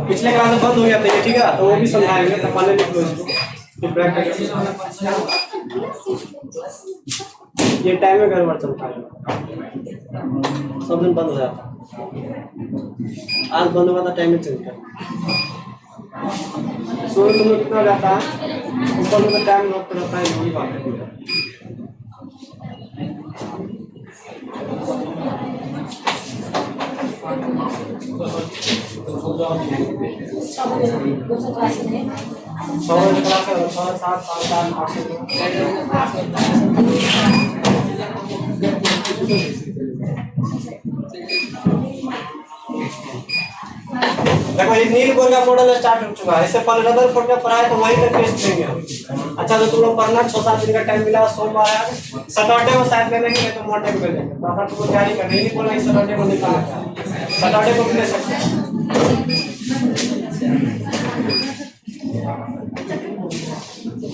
पिछले क्लास में बंद हो गया था ये, ठीक है, तो वो भी समझाएंगे, तो पहले लिख लो इसको। ये टाइम में गड़बड़ चलता है, सब दिन बंद हो जाता है। आज बंद हुआ था, टाइम में चलता है। सो तुम लोग कितना जाता है ऊपर में, टाइम नोट रहता है, वही बात है। देखो ये नील बोर्ड का मॉडल स्टार्ट हो चुका है, इससे पहले रदरफोर्ड का पढ़ाया तो वही का टेस्ट देंगे। अच्छा तो तुम लोग पढ़ना, 6-7 दिन का टाइम मिला, सोमवार है, सैटरडे को शायद ले लेंगे, तो मंडे को ले लेंगे। तो अगर तुमको तैयारी करनी नहीं बोलना, सैटरडे को निकालना, सैटरडे को भी ले सकते हैं।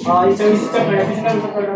हाँ इसे इसी चल रहा है, फिजिकल तो कर रहा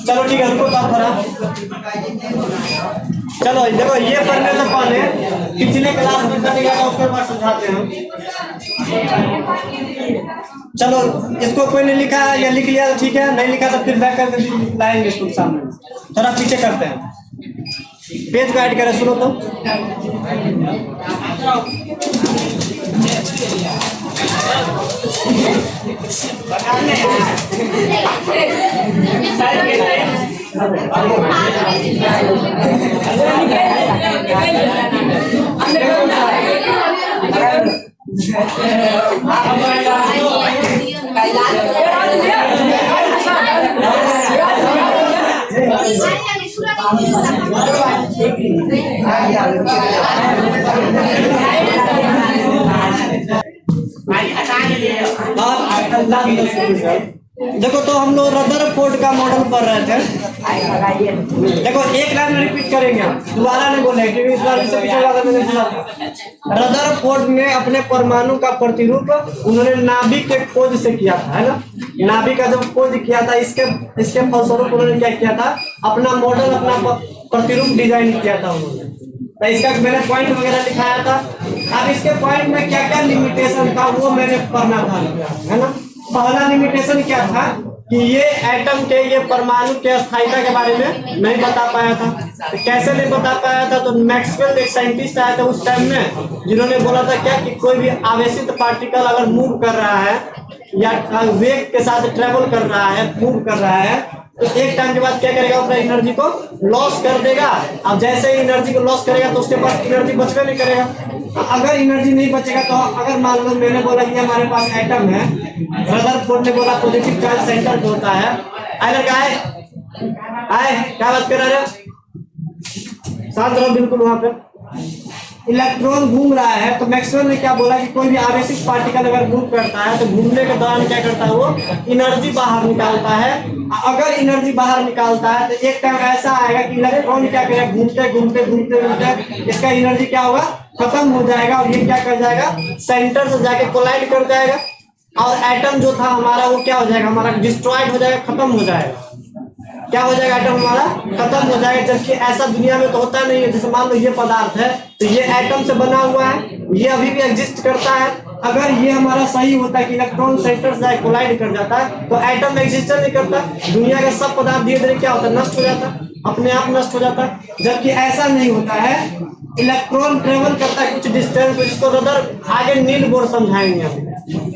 चलो ठीक है, रुको तो थोड़ा। चलो देखो, ये पढ़ने से पहले पिछले क्लास में कर लिया था, उसके बाद समझाते हैं। चलो, इसको कोई ने लिखा है या लिख लिया तो ठीक है, नहीं लिखा तो फिर बैक करके लाएंगे इसको सामने। थोड़ा पीछे करते हैं, पेज को ऐड करें, सुनो तो। देखो, तो हम लोग रदरफोर्ड का मॉडल पढ़ रहे थे। देखो, एक लाइन रिपीट करेंगे, दोबारा नहीं बोले क्योंकि इस बार इससे पीछे वाला मैंने बोला। रदरफोर्ड ने अपने परमाणु का प्रतिरूप उन्होंने नाभिक के खोज से किया था, है ना। नाभिक का जब खोज किया था, इसके फलस्वरूप उन्होंने क्या किया था, अपना मॉडल, अपना प्रतिरूप डिजाइन किया था उन्होंने। तो इसका मैंने पॉइंट वगैरह दिखाया था। अब इसके पॉइंट में क्या क्या लिमिटेशन था वो मैंने पढ़ना था, है ना। पहला लिमिटेशन क्या था कि ये एटम के, ये परमाणु के स्थायिता के बारे में नहीं बता पाया था। तो कैसे नहीं बता पाया था, तो मैक्सवेल एक साइंटिस्ट आया था उस टाइम में, जिन्होंने बोला था क्या कि कोई भी आवेशित पार्टिकल अगर मूव कर रहा है या वेग के साथ ट्रेवल कर रहा है, मूव कर रहा है, तो एक टाइम के बाद क्या करेगा, अपना एनर्जी को लॉस कर देगा। अब जैसे ही एनर्जी को लॉस करेगा तो उसके पास एनर्जी बचवे नहीं करेगा। अगर एनर्जी नहीं बचेगा तो अगर मान लो मैंने बोला कि हमारे पास एटम है, रदरफोर्ड ने बोला पॉजिटिव चार्ज सेंटर पे होता है। आए क्या बात कर रहे हो, शांत रहो बिल्कुल। वहां पे इलेक्ट्रॉन घूम रहा है, तो मैक्सवेल ने क्या बोला कि कोई भी आवेशित पार्टिकल अगर मूव करता है तो घूमने के दौरान क्या करता है, वो एनर्जी बाहर निकालता है। अगर एनर्जी बाहर निकालता है तो एक टाइम ऐसा आएगा कि इलेक्ट्रॉन क्या करेगा, घूमते घूमते घूमते घूमते इसका एनर्जी क्या होगा, खत्म हो जाएगा, और ये क्या कर जाएगा, सेंटर से जाके कोलाइड कर जाएगा, और एटम जो था हमारा वो क्या हो जाएगा, हमारा डिस्ट्रॉयड हो जाएगा, खत्म हो जाएगा। क्या हो जाएगा, एटम हमारा खत्म हो जाएगा। जबकि ऐसा दुनिया में तो होता नहीं है। जैसे मान लो ये पदार्थ है, तो ये एटम से बना हुआ है, ये अभी भी एग्जिस्ट करता है। अगर ये हमारा सही होता है कि इलेक्ट्रॉन सेंटर से कोलाइड कर जाता है, तो एटम एग्जिस्ट नहीं करता, दुनिया का सब पदार्थ धीरे धीरे क्या होता है, नष्ट हो जाता है, अपने आप नष्ट हो जाता है। जबकि ऐसा नहीं होता है, इलेक्ट्रॉन ट्रेवल करता है कुछ डिस्टेंस, जिसको रदर आगे नील बोर समझाएंगे अभी।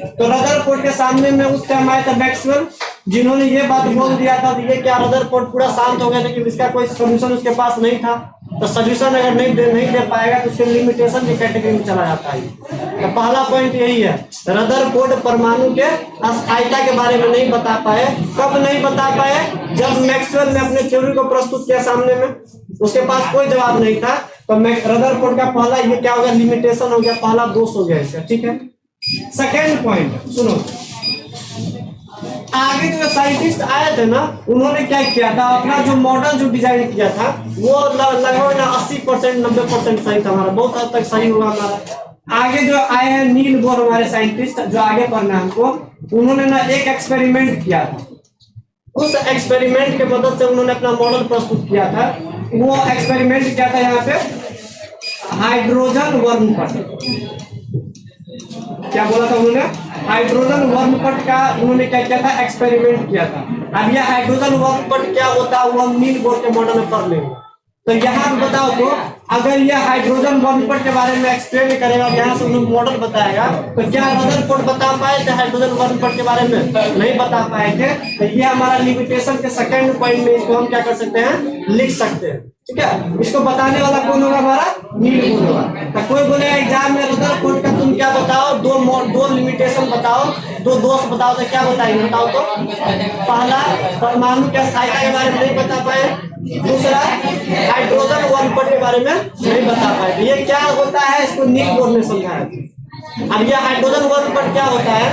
तो रदरफोर्ड के सामने में उस टाइम आया था मैक्सवेल, जिन्होंने ये बात बोल दिया था। तो ये क्या, रदरफोर्ड पूरा शांत हो गया था कि इसका कोई सोल्यूशन उसके पास नहीं था। तो सोल्यूशन अगर नहीं दे पाएगा तो उसके लिमिटेशन की कैटेगरी में चला जाता है। तो पहला पॉइंट यही है, रदरफोर्ड परमाणु के अस्थायिता के बारे में नहीं बता पाए। कब नहीं बता पाए, जब मैक्सवेल ने अपने थ्योरी को प्रस्तुत किया सामने में, उसके पास कोई जवाब नहीं था। तो रदरफोर्ड का पहला ये क्या हो गया, लिमिटेशन हो गया, पहला दोष हो गया इसका, ठीक है। सेकेंड पॉइंट सुनो, आगे जो साइंटिस्ट आए थे ना, उन्होंने क्या किया था, अपना जो मॉडल जो डिजाइन किया था वो लगभग 80% 90% सही था, हमारा बहुत हद तक सही हुआ हमारा। आगे जो आए हैं नील बोर हमारे साइंटिस्ट, जो आगे पढ़ना हमको, उन्होंने ना एक एक्सपेरिमेंट किया था। उस एक्सपेरिमेंट के मदद से उन्होंने अपना मॉडल प्रस्तुत किया था। वो एक्सपेरिमेंट क्या था, यहाँ पे हाइड्रोजन वर्मपट, क्या बोला था उन्होंने, हाइड्रोजन वर्मपट का उन्होंने क्या किया था, एक्सपेरिमेंट किया था। अब यह हाइड्रोजन वर्मपट क्या होता है वो हम नील बोर के मॉडल में पढ़ लेंगे। तो यहाँ बताओ तो अगर यह हाइड्रोजन बॉन्ड के बारे में एक्सप्लेन करेगा, यहाँ से उन्हें मॉडल बताएगा, तो क्या रदरफोर्ड बता पाए थे हाइड्रोजन बॉन्ड के बारे में? नहीं बता पाए थे। तो ये हमारा लिमिटेशन के सेकंड पॉइंट में इसको हम क्या कर सकते हैं, लिख सकते हैं। ठीक है, इसको बताने वाला कौन होगा? हमारा नील बोर्ड होगा। तो कोई बोले एग्जाम में रदरफोर्ड का तुम क्या बताओ, दो लिमिटेशन बताओ, दो दोष बताओ, तो क्या बताएंगे? बताओ तो। पहला, परमाणु के स्थायित्व के बारे में नहीं बता पाए। दूसरा, हाइड्रोजन बॉन्ड के बारे में नहीं बता पाए। ये क्या होता है, इसको नील बोर्ड ने समझाया। अब ये हाइड्रोजन बॉन्ड क्या होता है,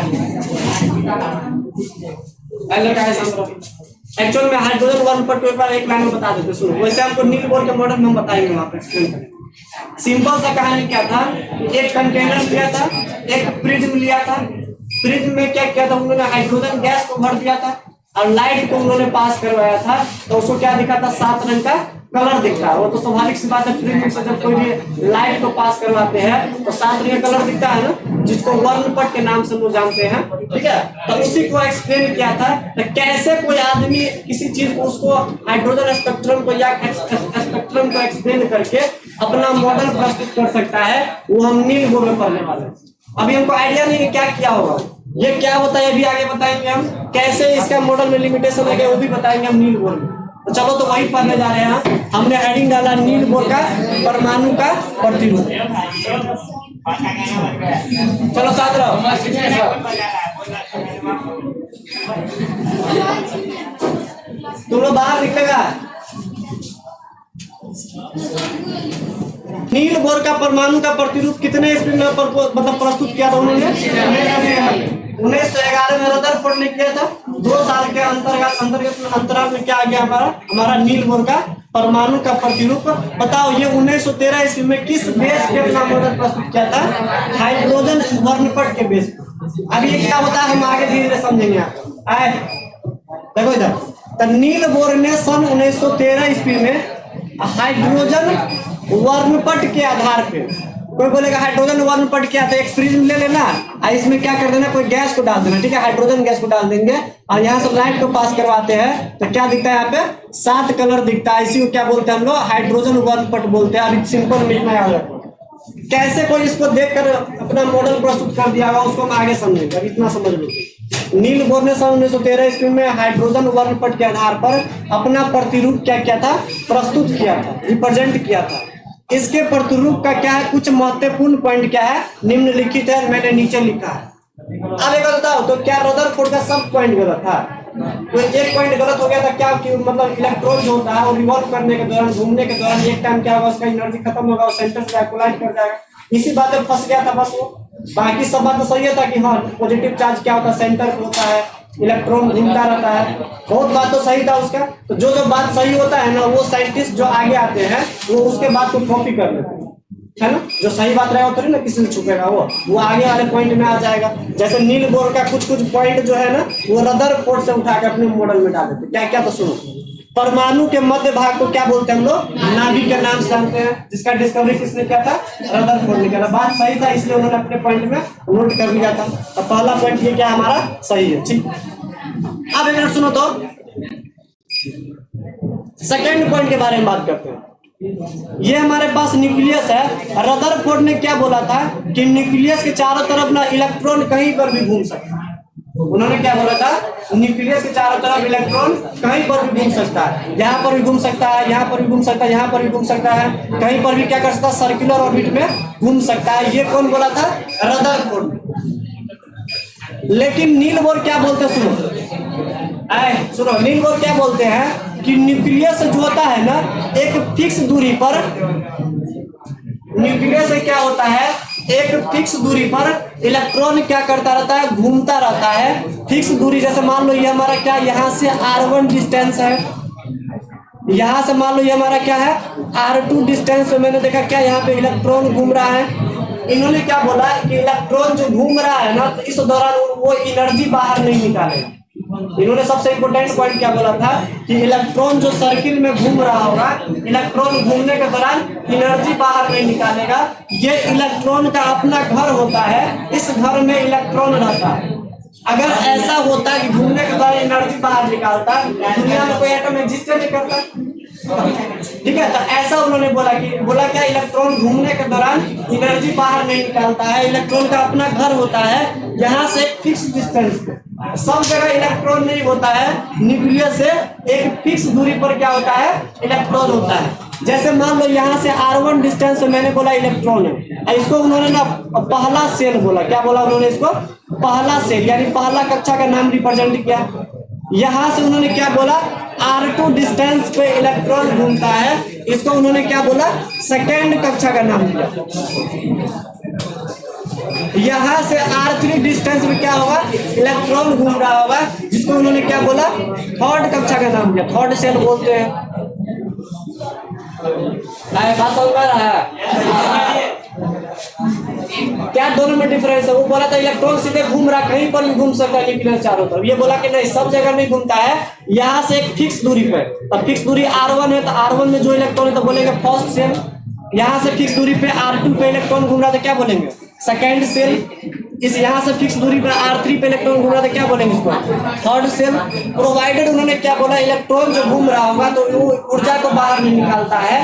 एक्चुअल में हाइड्रोजन बॉन्ड पर एक लाइन में बता देते सुनो। वैसे हमको नील बोर्ड के मॉडल में हम बताएंगे वहां पे एक्सप्लेन करेंगे। सिंपल सा कहानी क्या था, एक कंटेनर लिया था, एक प्रिज्म लिया था। प्रिज्म में क्या किया था, उन्होंने हाइड्रोजन गैस को भर दिया था और लाइट को उन्होंने पास करवाया था। तो उसको क्या दिखा था, 7 रंग का कलर दिखता है। वो तो स्वाभाविक सी बात है, प्रिज्म से जब कोई भी लाइट को पास करवाते हैं तो 7 रंग का कलर दिखता है ना, जिसको वर्णपट के नाम से लोग जानते हैं। ठीक है, तो उसी को एक्सप्लेन किया था तो कैसे कोई आदमी किसी चीज को, उसको हाइड्रोजन स्पेक्ट्रम को या स्पेक्ट्रम को एक्सप्लेन करके अपना मॉडल प्रस्तुत कर सकता है, वो हम नील बोर्ड में पढ़ने वाले हैं। अभी हमको आइडिया नहीं है क्या किया होगा, ये क्या होता है, ये भी आगे बताएंगे हम। कैसे इसका मॉडल में लिमिटेशन है वो भी बताएंगे हम नील बोर्ड में। तो चलो तो वही पढ़ने जा रहे हैं। हमने हेडिंग डाला नील बोर्ड का परमाणु का प्रतिरूप। चलो साथ रहो, तुम लोग बाहर निकलेगा। नील बोर का परमाणु का प्रतिरूप कितने ईस्वी में मतलब प्रस्तुत किया था उन्होंने? 1911 में रदरफोर्ड ने किया था। 2 साल के अंतराल में क्या आ गया हमारा नील बोर का परमाणु का प्रतिरूप। बताओ ये 1913 ईस्वी में किस बेस पे अपना मॉडल प्रस्तुत किया था? हाइड्रोजन वर्णपट के बेस पे। अब ये क्या होता है हम आगे धीरे धीरे समझेंगे। आए देखो इधर, तो नील बोर ने सन 1913 ईस्वी में हाइड्रोजन वर्णपट के आधार पे, कोई बोलेगा हाइड्रोजन वर्णपट क्या था, एक प्रिज्म ले लेना और इसमें क्या कर देना, कोई गैस को डाल देना। ठीक है, हाइड्रोजन गैस को डाल देंगे और यहाँ से लाइट को पास करवाते हैं तो क्या दिखता है, यहाँ पे 7 कलर दिखता है। इसी को क्या बोलते हैं हम लोग, हाइड्रोजन वर्णपट बोलते हैं। अभी सिंपल लिखना है, कैसे कोई इसको देखकर अपना मॉडल प्रस्तुत कर दिया होगा उसको हम आगे समझेंगे। अब इतना समझ लीजिए, नील बोर ने सन 1913 ईस्वी में हाइड्रोजन वर्णपट के आधार पर अपना प्रतिरूप क्या किया था, प्रस्तुत किया था, रिप्रेजेंट किया था। इसके प्रतिरूप का क्या है, कुछ महत्वपूर्ण पॉइंट क्या है, निम्नलिखित है, मैंने नीचे लिखा है। अब एक बताओ तो क्या रदरफोर्ड का सब पॉइंट गलत था? तो एक पॉइंट गलत हो गया था क्या, कि मतलब इलेक्ट्रॉन जो होता है वो रिवॉल्व करने के दौरान, घूमने के दौरान एक टाइम क्या होगा, उसका एनर्जी खत्म होगा और सेंटर से कोलाइड कर जाएगा। इसी बात में फंस गया था बस वो। बाकी सब बात तो सही था कि हाँ पॉजिटिव चार्ज क्या होता है, सेंटर पे होता है, इलेक्ट्रॉन घूमता रहता है, बहुत बात तो सही था उसका। तो जो जो बात सही होता है ना, वो साइंटिस्ट जो आगे आते हैं वो उसके बात को कॉपी कर लेते हैं, है ना। जो सही बात रहेगा थोड़ी ना किसी से छुपेगा, वो आगे वाले पॉइंट में आ जाएगा। जैसे नील बोर का कुछ पॉइंट जो है ना, वो रदरफोर्ड से उठा के अपने मॉडल में डाल देते। क्या क्या तो सुनो, परमाणु के मध्य भाग को क्या बोलते हैं हम लोग, नाभिक के नाम से जानते हैं, जिसका डिस्कवरी किसने किया था, रदरफोर्ड ने किया था। बात सही था इसलिए उन्होंने अपने पॉइंट में नोट कर लिया था। तो पहला पॉइंट ये क्या हमारा सही है, ठीक। अब एक मिनट सुनो तो सेकेंड पॉइंट के बारे में बात करते हैं। ये हमारे पास न्यूक्लियस है। रदरफोर्ड ने क्या बोला था कि न्यूक्लियस के चारों तरफ ना इलेक्ट्रॉन कहीं पर भी घूम सकता है। उन्होंने क्या बोला था, न्यूक्लियस के चारों तरफ इलेक्ट्रॉन कहीं पर भी घूम सकता है, यहाँ पर भी घूम सकता है, यहाँ पर भी घूम सकता है, यहाँ पर भी घूम सकता है, कहीं पर भी क्या कर सकता है, सर्कुलर ऑर्बिट में घूम सकता है। ये कौन बोला था, रदरफोर्ड। लेकिन नील बोर क्या बोलते, सुनो नील बोर क्या बोलते हैं कि न्यूक्लियस जो होता है ना, एक फिक्स दूरी पर, न्यूक्लियस से क्या होता है, एक फिक्स दूरी पर इलेक्ट्रॉन क्या करता रहता है, घूमता रहता है। फिक्स दूरी जैसे मान लो ये हमारा क्या, यहाँ से R1 डिस्टेंस है, यहाँ से मान लो ये हमारा क्या है, R2 डिस्टेंस में मैंने देखा क्या यहाँ पे इलेक्ट्रॉन घूम रहा है। इन्होंने क्या बोला कि इलेक्ट्रॉन जो घूम रहा है ना, तो इस दौरान वो एनर्जी बाहर नहीं निकालेगा। इन्होंने सबसे इंपोर्टेंट पॉइंट क्या बोला था कि इलेक्ट्रॉन जो सर्किल में घूम रहा होगा, इलेक्ट्रॉन घूमने के दौरान एनर्जी बाहर नहीं निकालेगा। ये इलेक्ट्रॉन का अपना घर होता है, इस घर में इलेक्ट्रॉन रहता है। अगर ऐसा होता कि घूमने के दौरान एनर्जी बाहर निकालता, दुनिया में कोई एटम एग्जिस्ट नहीं करता। ठीक है, तो ऐसा उन्होंने बोला कि क्या इलेक्ट्रॉन घूमने के दौरान एनर्जी बाहर नहीं निकालता है। इलेक्ट्रॉन का अपना घर होता है, यहाँ से फिक्स डिस्टेंस पे, सब जगह इलेक्ट्रॉन नहीं होता है। न्यूक्लियस से एक फिक्स दूरी पर क्या होता है, इलेक्ट्रॉन होता है। जैसे मान लो यहाँ से r1 डिस्टेंस पे मैंने बोला इलेक्ट्रॉन है, इसको उन्होंने ना पहला सेल बोला। क्या बोला उन्होंने इसको? पहला सेल, यानी पहला कक्षा का नाम रिप्रेजेंट किया। यहाँ से उन्होंने क्या बोला, r2 डिस्टेंस पे इलेक्ट्रॉन घूमता है, इसको उन्होंने क्या बोला, सेकेंड कक्षा का नाम दिया। यहाँ से r3 डिस्टेंस में क्या होगा, इलेक्ट्रॉन घूम रहा होगा, जिसको उन्होंने क्या बोला, थर्ड कक्षा का नाम दिया, थर्ड सेल बोलते हैं। बात समझ में रहा है? क्या दोनों में डिफरेंस है? वो बोला था इलेक्ट्रॉन सीधे घूम रहा, कहीं पर भी घूम सकता है न्यूक्लियस चारों तरफ। ये बोला कि नहीं, सब जगह नहीं घूमता है, यहाँ से एक फिक्स दूरी पे। अब फिक्स दूरी r1 है, तो r1 में जो इलेक्ट्रॉन है तो बोलेंगे फर्स्ट सेल। यहाँ से फिक्स दूरी पे r2 पे इलेक्ट्रॉन घूम रहा था, क्या बोलेंगे, सेकेंड सेल। इस यहाँ से फिक्स दूरी पर r3 पे इलेक्ट्रॉन घूम रहा था, क्या बोलेंगे इसको, थर्ड सेल। प्रोवाइडेड उन्होंने क्या बोला, इलेक्ट्रॉन जो घूम रहा होगा तो वो ऊर्जा को बाहर नहीं निकालता है,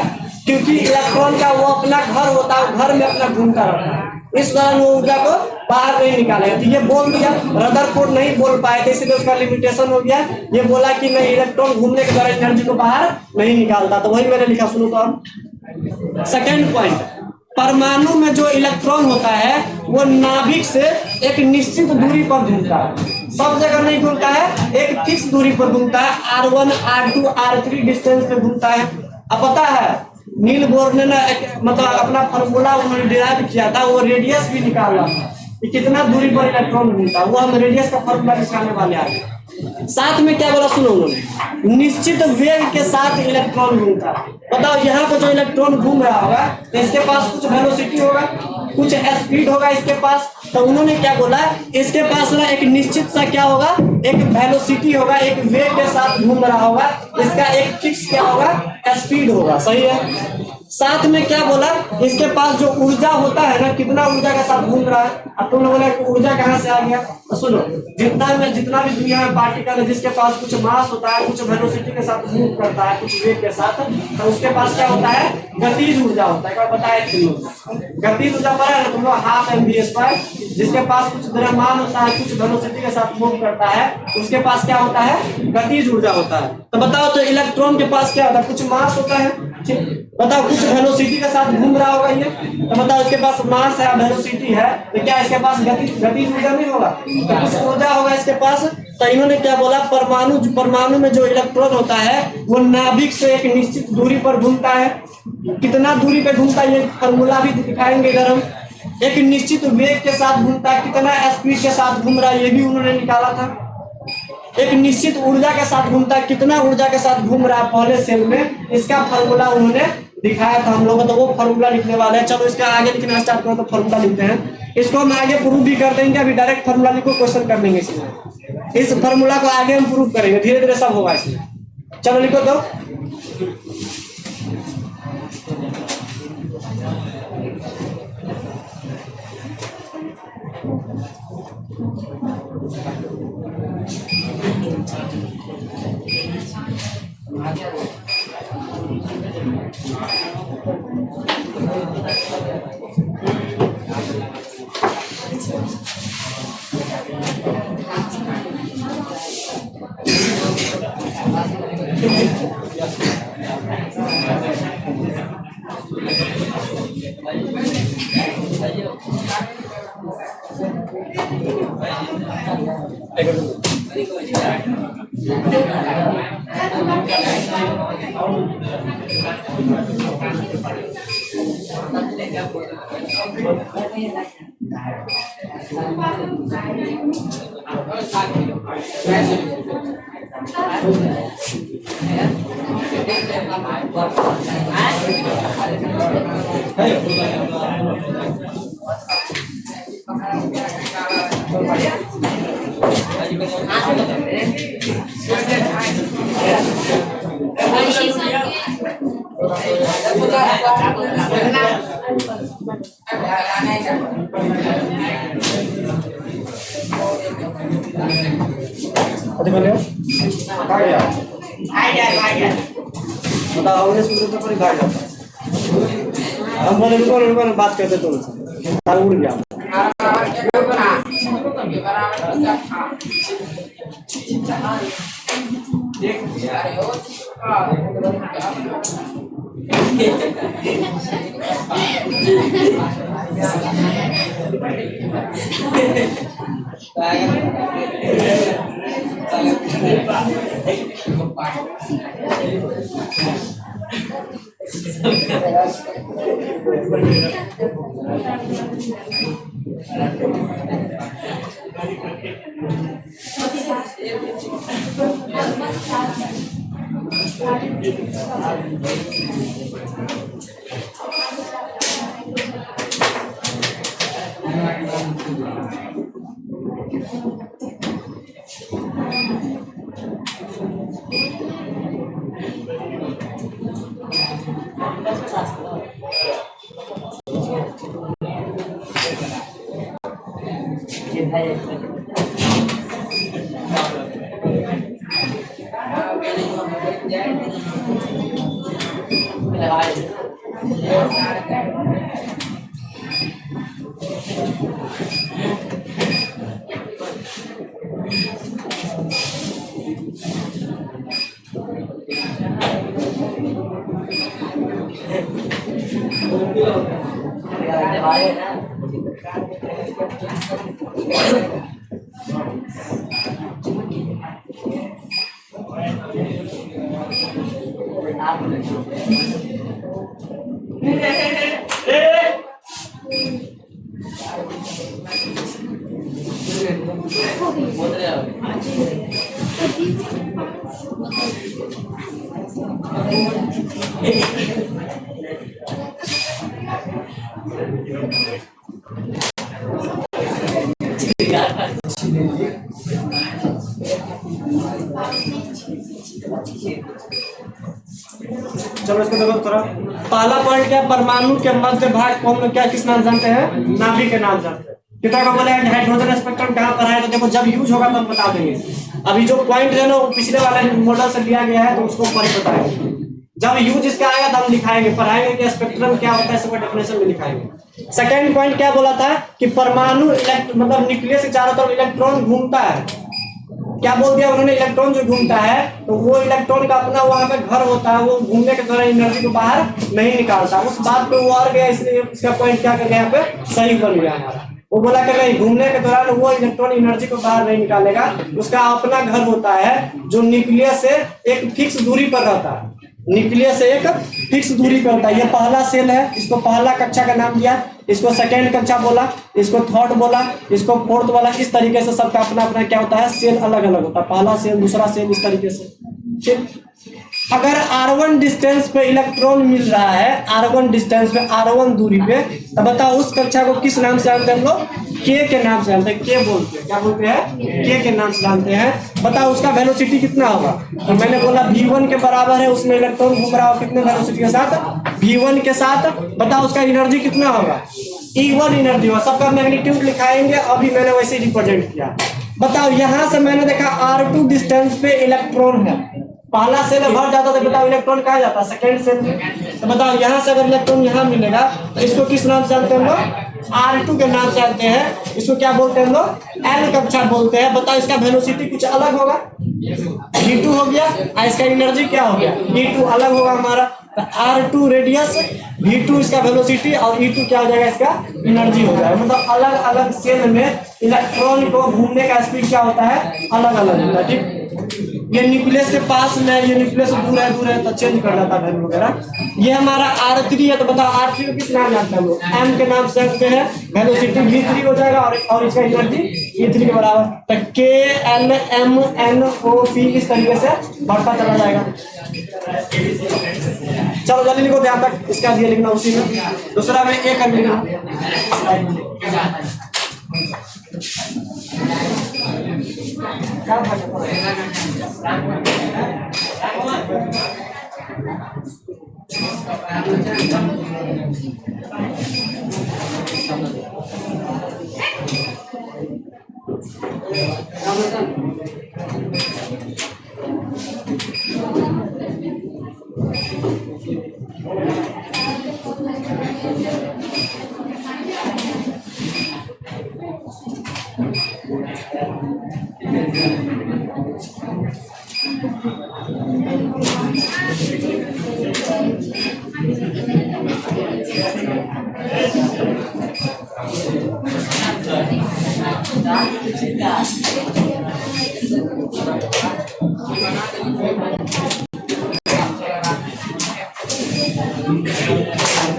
क्योंकि इलेक्ट्रॉन का वो अपना घर होता है, घर में अपना घूमता रहता है, इस दौरान वो ऊर्जा को बाहर नहीं निकालेगा। तो ये बोल दिया, रदरफोर्ड नहीं बोल पाए थे, इसलिए उसका लिमिटेशन हो गया। ये बोला कि नहीं, इलेक्ट्रॉन घूमने के दौरान एनर्जी को बाहर नहीं निकालता, तो वही मैंने लिखा, सुनो तो अब सेकेंड पॉइंट, परमाणु में जो इलेक्ट्रॉन होता है वो नाभिक से एक निश्चित दूरी पर घूमता है, सब जगह नहीं घूमता है, एक फिक्स दूरी पर घूमता है, r1 r2 r3 डिस्टेंस पे घूमता है। अब पता है नील बोर ने ना मतलब अपना फार्मूला उन्होंने डिराइव किया था, वो रेडियस भी निकाला था कि कितना दूरी पर इलेक्ट्रॉन घूमता है, वो हम रेडियस का फार्मूला निकालने वाले आगे। साथ में क्या बोला सुनो उन्होंने, निश्चित वेग के साथ इलेक्ट्रॉन घूमता है। बताओ यहाँ पर जो इलेक्ट्रॉन घूम रहा होगा तो इसके पास कुछ वेलोसिटी होगा, कुछ स्पीड होगा इसके पास। तो उन्होंने क्या बोला, इसके पास ना एक निश्चित सा क्या होगा, एक वेलोसिटी होगा, एक वेग के साथ घूम रहा होगा, इसका एक फिक्स क्या होगा, स्पीड होगा। सही है। साथ में क्या बोला, इसके पास जो ऊर्जा होता है ना, कितना ऊर्जा के साथ घूम रहा है। अब तुम लोगों ने ऊर्जा कहाँ से आ गया, तो सुनो, जितना भी दुनिया में पार्टिकल है जिसके पास कुछ मास होता है, कुछ वेलोसिटी के साथ मूव करता है, कुछ वेग के साथ, तो उसके पास क्या होता है, गतिज ऊर्जा होता है। एक बार बताया गतिज ऊर्जा पर है तुम लोग हाफ mv², जिसके पास कुछ द्रव्यमान होता है, कुछ वेलोसिटी के साथ मूव करता है, उसके पास क्या होता है, गतिज ऊर्जा होता है। तो बताओ, तो इलेक्ट्रॉन के पास क्या होता है, कुछ मास होता है, बताओ, कुछ वेलोसिटी के साथ घूम रहा होगा ये, तो बताओ इसके पास मास है, वेलोसिटी है, तो क्या इसके पास गतिज ऊर्जा नहीं होगा, तो कुछ ऊर्जा होगा इसके पास। तो इन्होंने क्या बोला, परमाणु में जो इलेक्ट्रॉन होता है वो नाभिक से एक निश्चित दूरी पर घूमता है। कितना दूरी पे घूमता है ये फॉर्मूला भी दिखाएंगे इधर हम। एक निश्चित वेग के साथ घूमता है, कितना स्पीड के साथ घूम रहा है ये भी उन्होंने निकाला था। एक निश्चित ऊर्जा के साथ घूमता है, कितना ऊर्जा के साथ घूम रहा है पहले सेल में, इसका फॉर्मूला उन्होंने दिखाया था हम लोग। तो वो फॉर्मूला लिखने वाले हैं। चलो इसका आगे लिखना स्टार्ट करो, तो फॉर्मूला लिखते हैं। इसको हम आगे प्रूव भी कर देंगे, अभी डायरेक्ट फॉर्मूला लिखो, क्वेश्चन कर देंगे इसमें। इस फॉर्मूला को आगे हम प्रूव करेंगे, धीरे धीरे सब होगा इसमें। चलो लिखो तो, बताओ हमने सूर्य तो पर गाड़ जाता है। हम बोले रुको बात करते तुमसे तार उड़ गया। चलो इसको देखो थोड़ा। पहला पॉइंट क्या, परमाणु के मध्य भाग को हम क्या किस नाम जानते हैं, नाभिक के नाम जानते हैं। कितना का बोले हाइड्रोजन स्पेक्ट्रम कहाँ पर है, तो देखो जब यूज होगा तब बता देंगे। अभी जो पॉइंट है ना वो पिछले वाले मॉडल से लिया गया है तो उसको पर बताएंगे। जब यूज इसका आएगा तब लिखाएंगे, पढ़ाएंगे कि स्पेक्ट्रम क्या होता है, इसका डेफिनेशन में लिखाएंगे। सेकंड पॉइंट क्या बोला था कि परमाणु मतलब न्यूक्लियस के चारों तरफ इलेक्ट्रॉन घूमता है। क्या बोल दिया उन्होंने, इलेक्ट्रॉन जो घूमता है तो वो इलेक्ट्रॉन का अपना वहां पे घर होता है, वो घूमने के दौरान एनर्जी को बाहर नहीं निकालता। उस बात पे वो और गया, इसलिए इसका पॉइंट क्या कर गया यहाँ पे सही बन गया हमारा। वो बोला कि नहीं, घूमने के दौरान वो इलेक्ट्रॉन एनर्जी को बाहर नहीं निकालेगा, उसका अपना घर होता है जो न्यूक्लियस से एक फिक्स दूरी पर रहता है। न्यूक्लियस से एक फिक्स दूरी पर होता है। ये पहला सेल है, इसको पहला कक्षा का नाम दिया, इसको सेकेंड कक्षा बोला, इसको थर्ड बोला, इसको फोर्थ बोला। इस तरीके से सबका अपना अपना क्या होता है, सेल अलग अलग होता है। पहला सेल, दूसरा सेल, इस तरीके से। ठीक, अगर r1 डिस्टेंस पे इलेक्ट्रॉन मिल रहा है, r1 डिस्टेंस पे, r1 दूरी पे, तो बताओ उस कक्षा को किस नाम से जानते हैं हम लोग, k के नाम से जानते हैं। k बोलते हैं, क्या बोलते हैं, k के नाम से जानते हैं। बताओ उसका वेलोसिटी कितना होगा, तो मैंने बोला v1 के बराबर है, उसमें इलेक्ट्रॉन घूम रहा हो कितने वेलोसिटी के साथ, v1 के साथ। बताओ उसका एनर्जी कितना होगा, E1 एनर्जी होगा। सबका मैग्नीट्यूड लिखाएंगे, अभी मैंने वैसे रिप्रेजेंट किया। बताओ यहां से मैंने देखा r2 डिस्टेंस पे इलेक्ट्रॉन है, पहला सेल भर जाता तो बताओ इलेक्ट्रॉन कहाँ जाता, सेकंड सेल में। तो बताओ यहाँ से अगर इलेक्ट्रॉन यहाँ मिलेगा तो इसको किस नाम से जानते हैं हम लोग, r2 के नाम से जानते हैं। इसको क्या बोलते हैं हम लोग, L कक्षा बोलते हैं। बताओ इसका वेलोसिटी कुछ अलग होगा, v2 हो गया, और इसका एनर्जी क्या हो गया, e2 अलग होगा हमारा। तो r2 रेडियस, v2 इसका वेलोसिटी, और e2 क्या हो जाएगा, इसका एनर्जी हो जाएगा। मतलब अलग अलग सेल में इलेक्ट्रॉन को घूमने का स्पीड क्या होता है, अलग अलग होता है। ठीक, ये न्यूक्लियस के पास में, ये न्यूक्लियस दूर है तो चेंज कर जाता है वैल्यू वगैरह। ये हमारा r3 है, तो बताओ r3 को किस नाम जानते हैं हम लोग, m के नाम से जानते हैं। वेलोसिटी v3 हो जाएगा और इसका एनर्जी e3 के बराबर। तो k l m n o p इस तरीके से बढ़ता चला जाएगा। चलो जल्दी लिखो, ध्यान तक इसका दिया लिखना उसी में। दूसरा में एक कर लिखना,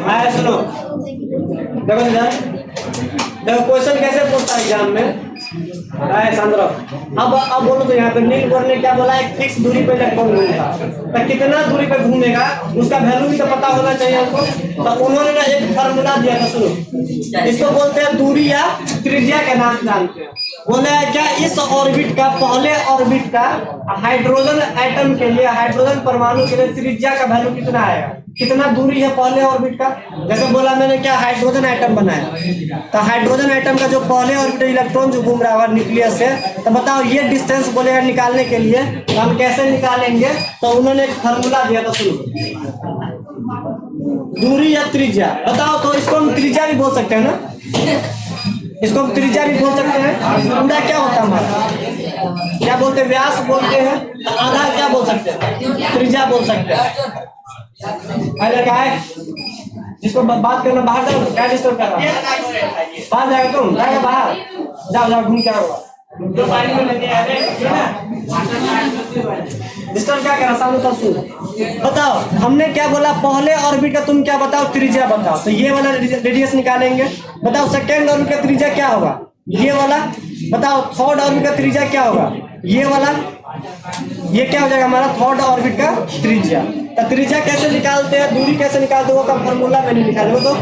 आया सुनो, देखो इधर, देखो क्वेश्चन कैसे पूछता है एग्जाम में। आया सांद्र, अब बोलो तो यहाँ पे नील बोर्ड ने क्या बोला, एक फिक्स दूरी पे इलेक्ट्रॉन घूमेगा, तो कितना दूरी पे घूमेगा उसका वैल्यू भी तो पता होना चाहिए हमको। तो उन्होंने ना एक फार्मूला दिया था, सुनो, इसको बोलते हैं दूरी या त्रिज्या के नाम से जानते हैं। बोले क्या, इस ऑर्बिट का, पहले ऑर्बिट का हाइड्रोजन एटम के लिए, हाइड्रोजन परमाणु के लिए त्रिज्या का वैल्यू कितना आएगा, कितना दूरी है पहले ऑर्बिट का। जैसे बोला मैंने क्या, हाइड्रोजन एटम बनाया, तो हाइड्रोजन एटम का जो पहले ऑर्बिट इलेक्ट्रॉन जो घूम रहा है न्यूक्लियस से, तो बताओ ये डिस्टेंस बोलेगा निकालने के लिए, तो हम कैसे निकालेंगे। तो उन्होंने एक फार्मूला दिया था, शुरू दूरी या त्रिज्या, बताओ। तो इसको हम त्रिज्या भी बोल सकते हैं ना, इसको हम त्रिज्या भी बोल सकते हैं। पूरा क्या होता है हमारा, क्या बोलते हैं, व्यास बोलते हैं, आधा क्या बोल सकते हैं, त्रिज्या बोल सकते हैं। अरे क्या है, जिसको बात करना बाहर जाओ, क्या डिस्टर्ब कर रहा है, बाहर जाएगा तुम, जाएगा बाहर, जाओ जाओ घूम के आओ, पानी में लगे डिस्टर्ब क्या कर रहा, सामने सब सुन। बताओ हमने क्या बोला, पहले ऑर्बिट का तुम क्या बताओ, त्रिज्या बताओ। तो ये वाला रेडियस निकालेंगे, बताओ सेकेंड ऑर्बिट का त्रिज्या क्या होगा, ये वाला। बताओ थर्ड ऑर्बिट का त्रिज्या क्या होगा, ये वाला। ये क्या हो जाएगा हमारा थर्ड ऑर्बिट का त्रिज्या। तो त्रिज्या कैसे निकालते हैं, दूरी कैसे निकालते हैं, वो का फॉर्मूला मैंने निकाला, वो तो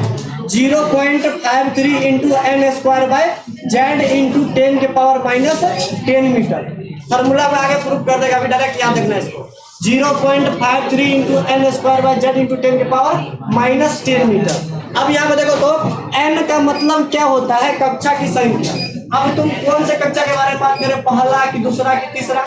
0.53 into N square by Z into 10 के पावर -10 मीटर। फॉर्मूला में आगे प्रूफ कर देगा, अभी डायरेक्ट याद रखना है इसको। 0.53 into N square by Z into 10 के पावर -10 मीटर। अब यहाँ पे देखो तो n का मतलब क्या होता है, कक्षा की संख्या। अब तुम कौन से कक्षा के बारे में बात करें, पहला कि दूसरा कि तीसरा।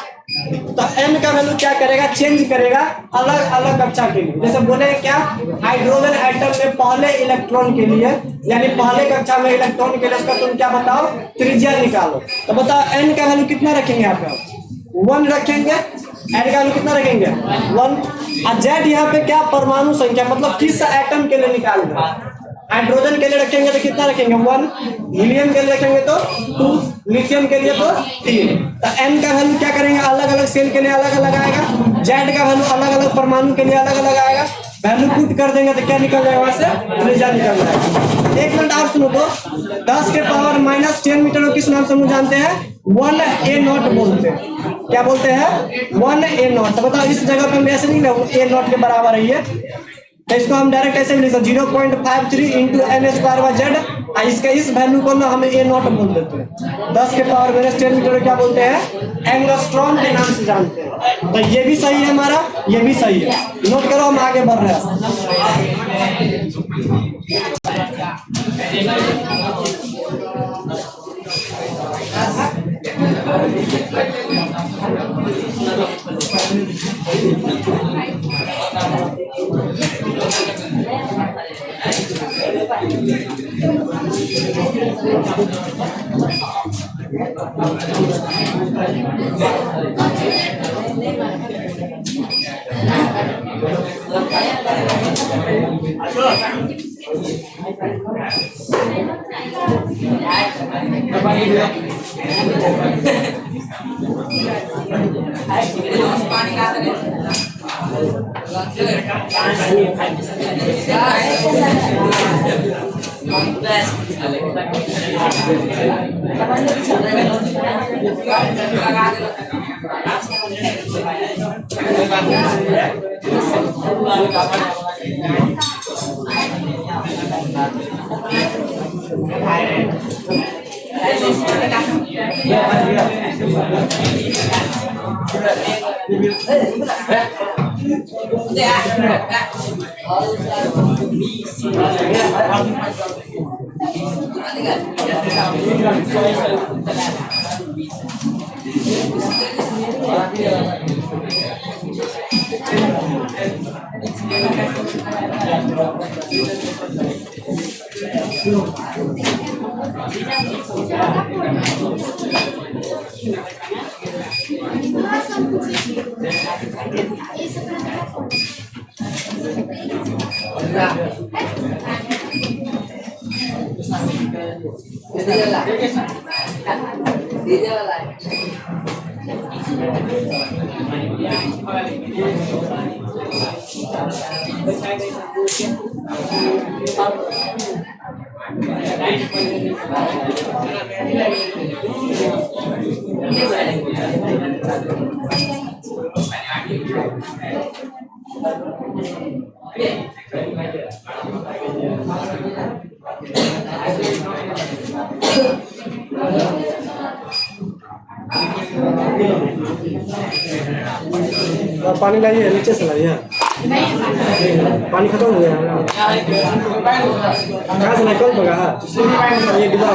तो n का वैल्यू क्या करेगा, चेंज करेगा अलग अलग कक्षा के लिए। जैसे बोले क्या, हाइड्रोजन एटम में पहले इलेक्ट्रॉन के लिए, यानी पहले कक्षा में इलेक्ट्रॉन के लिए उसका तुम क्या बताओ, त्रिज्या निकालो। तो बताओ n का वैल्यू कितना रखेंगे यहाँ पे, 1 रखेंगे। n का वैल्यू कितना रखेंगे, 1। और जेड यहाँ पे क्या, परमाणु संख्या, मतलब किस एटम के लिए निकाल रहे हैं। हाइड्रोजन के लिए रखेंगे तो कितना रखेंगे, 1। हीलियम के लिए रखेंगे तो 2, लिथियम के लिए तो 3। तो n का वैल्यू क्या करेंगे, अलग अलग सेल के लिए अलग अलग आएगा, जेड का वैल्यू अलग अलग परमाणु के लिए अलग अलग आएगा। वैल्यू पुट कर देंगे तो क्या निकल जाएगा, वहां से त्रिज्या निकल जाएगा। एक मिनट और सुनो तो, 10 के पावर -10 मीटर को किस नाम से हम जानते हैं, 1a0 बोलते हैं। क्या बोलते हैं, 1a0। तो बताओ इस जगह पे हम ऐसे नहीं लिखे a0 के बराबर है ये, तो इसको हम डायरेक्ट ऐसे भी लिख सकते 0.53 into N square by Z. इसका इस वैल्यू को ना हम a0 बोल देते हैं। 10 के पावर -10 मीटर क्या बोलते हैं, एंगस्ट्रॉम के नाम से जानते हैं। तो ये भी सही है हमारा, ये भी सही है, नोट करो, हम आगे बढ़ रहे हैं। पानी लाइए, नीचे से लाइए। पानी खत्म हो गया है। कहाँ से निकल पड़ा ये डिब्बा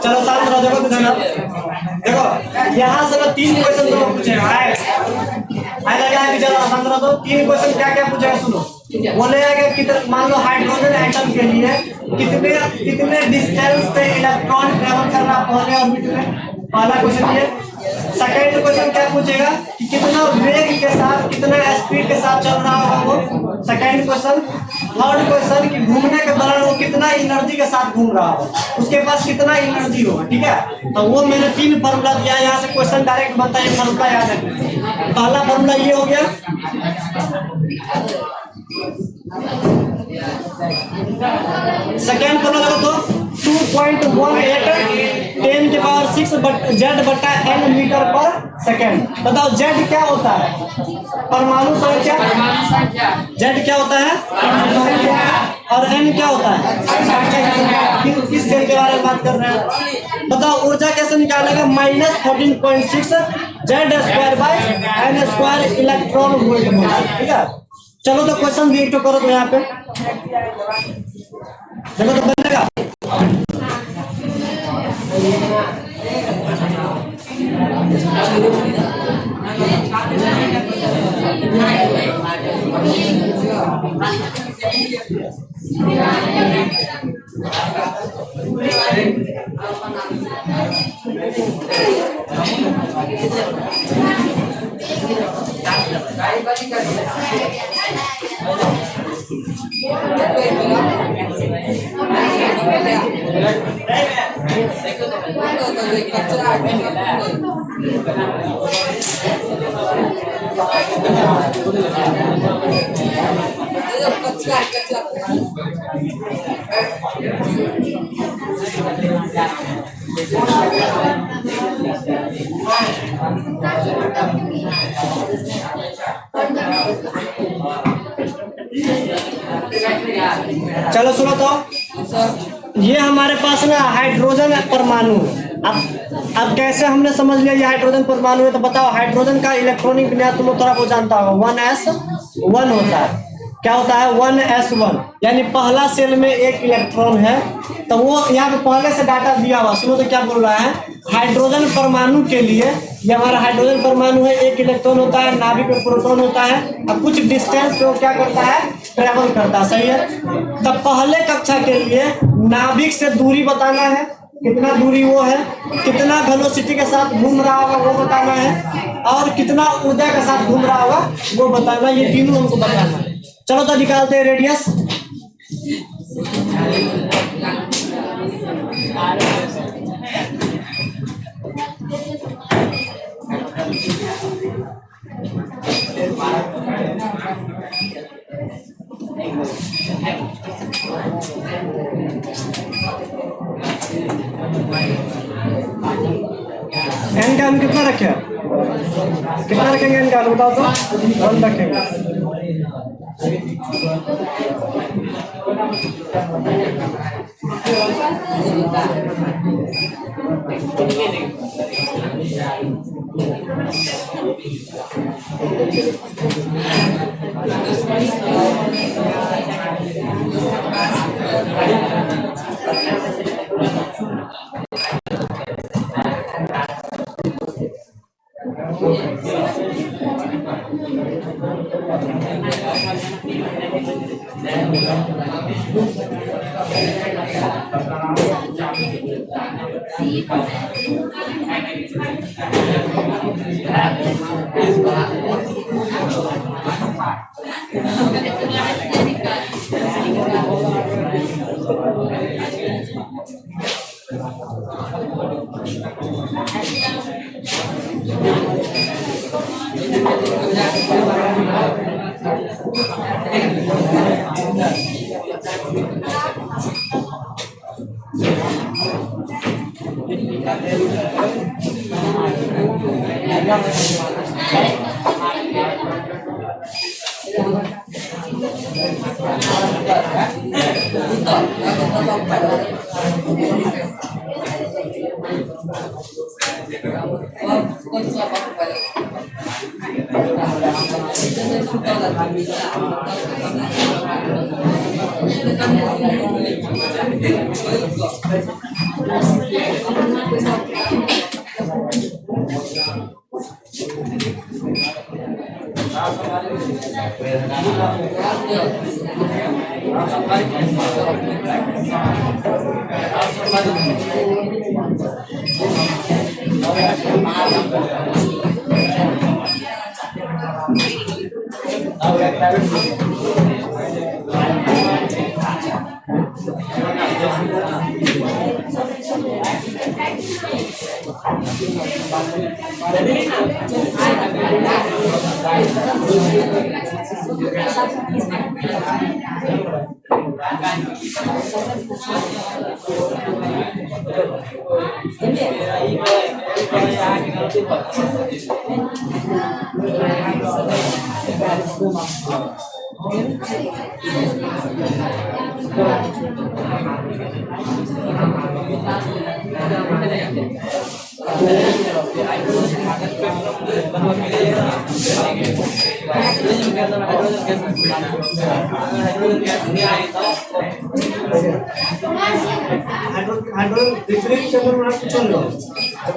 चलो साथ में देखो देखो यहाँ से तो 3 क्वेश्चन तो पूछे चलो तो 3 क्वेश्चन क्या क्या पूछेगा सुनो। बोलेगा कि कितने मान लो हाइड्रोजन एटम के लिए कितने डिस्टेंस पे इलेक्ट्रॉन ट्रेवल कर रहा पहले ऑर्बिट में, पहला क्वेश्चन ये। सेकंड क्वेश्चन क्या पूछेगा कि कितना वेग के साथ कितना स्पीड के साथ चल रहा होगा वो, सेकंड क्वेश्चन। थर्ड क्वेश्चन कि घूमने के दौरान वो कितना एनर्जी के साथ घूम रहा होगा, उसके पास कितना एनर्जी होगा। ठीक है, तो वो मैंने 3 फॉर्मूला दिया, यहाँ से क्वेश्चन डायरेक्ट बनता है। फॉर्मूला याद रखना, पहला फॉर्मूला ये हो गया। सेकेंड फॉर्मूला तो 2.18 10⁻⁶ Z/N मीटर पर सेकेंड। बताओ Z क्या होता है? परमाणु संख्या। Z क्या होता है? और N क्या होता है? किस सेल के बारे में बात कर रहे हैं? बताओ ऊर्जा कैसे निकालेगा? -14.6 Z²/N² इलेक्ट्रॉन वोल्ट। ठीक है, चलो तो क्वेश्चन भी तो करो तो यहाँ पे देखो तो बनेगा। चलो सुनो तो, ये हमारे पास ना हाइड्रोजन परमाणु। अब कैसे हमने समझ लिया ये हाइड्रोजन परमाणु है, तो बताओ हाइड्रोजन का इलेक्ट्रॉनिक विन्यास तुम थोड़ा बहुत जानता होगा, 1s1 होता है। क्या होता है? 1s1, यानी पहला सेल में एक इलेक्ट्रॉन है। तो वो यहाँ पे पहले से डाटा दिया हुआ, सुनो तो क्या बोल रहा है। हाइड्रोजन परमाणु के लिए, ये हमारा हाइड्रोजन परमाणु है, एक इलेक्ट्रॉन होता है, नाभिक में प्रोटॉन होता है, अब कुछ डिस्टेंस पे वो क्या करता है, ट्रेवल करता है, सही है। तब पहले कक्षा के लिए नाभिक से दूरी बताना है, कितना दूरी वो है, कितना वेलोसिटी के साथ घूम रहा होगा वो बताना है, और कितना ऊर्जा के साथ घूम रहा होगा वो बताना, ये तीनों हमको बताना है। चलो तो निकालते हैं रेडियस। एन का हम कितना रखे, कितना रखेंगे एन का बताओ तो? 1 रखेंगे।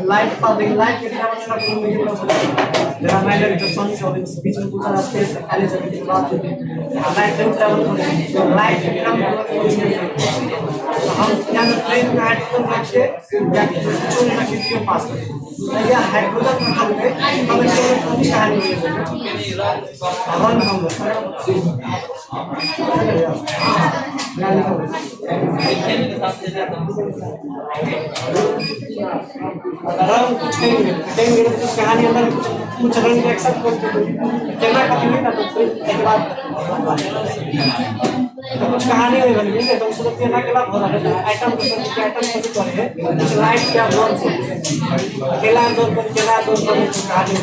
लाइट falling, light के बिना मतलब कोई नहीं हो सकता। जरा माइनर जो सन से और इस बीच में पूरा स्पेस खाली जगह की बात है। लाइट ट्रैवल करेगी, तो लाइट के बिना मतलब कोई नहीं हो सकता। हम यहाँ प्लेन में हाइड्रोजन रख के या चुन रख के पास करें या हाइड्रोजन में हम इलेक्ट्रॉन की कहानी रंग कुछ कहेंगे तो कुछ कहानी अंदर कुछ रंग एक्सेप्ट करते कैमरा का भी ना तो फिर एक बार तो कुछ कहानी है बन गई तो उसको ना के बाद हो रहा है आइटम को कैसे करे कुछ लाइट क्या बोल से अकेला दो पर कहानी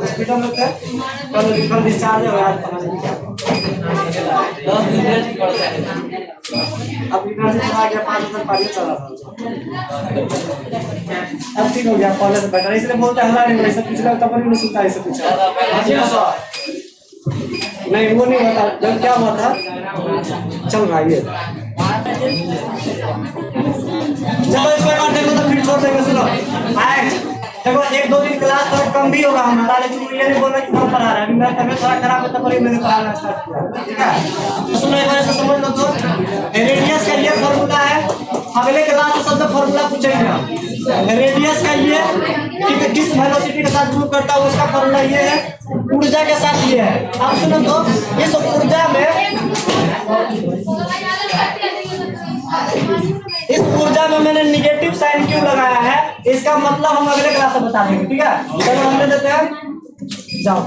हॉस्पिटल में कल डिस्चार्ज हो गया अब इमरजेंसी आ गया 5 दिन पहले चला अब ठीक हो गया कॉलेज बैठा इसलिए बोलता हल्ला नहीं ऐसा पिछला तब नहीं सुनता ऐसा पूछा नहीं वो नहीं बता जब क्या हुआ था चल भाई चलो इसको एक देखो तो फिर छोड़ देंगे सुनो आए देखो 1-2 दिन क्लास थोड़ा कम भी होगा हमारा लेकिन ये नहीं बोल रहा कि कम पढ़ा रहा है मेरा तबीयत थोड़ा खराब है तब मैंने पढ़ाना स्टार्ट किया ठीक है सुनो एक बार से समझ लो तो रेडियस का ये फार्मूला है अगले क्लास में सबसे फार्मूला पूछेंगे रेडियस का ये कि किस वेलोसिटी के साथ मूव करता है उसका फार्मूला ये है ऊर्जा के साथ ये है आप सुनो तो इस ऊर्जा में इस ऊर्जा में मैंने निगेटिव साइन क्यों लगाया है इसका मतलब हम अगले क्लास में बता देंगे ठीक है चलो हमने देते हैं जाओ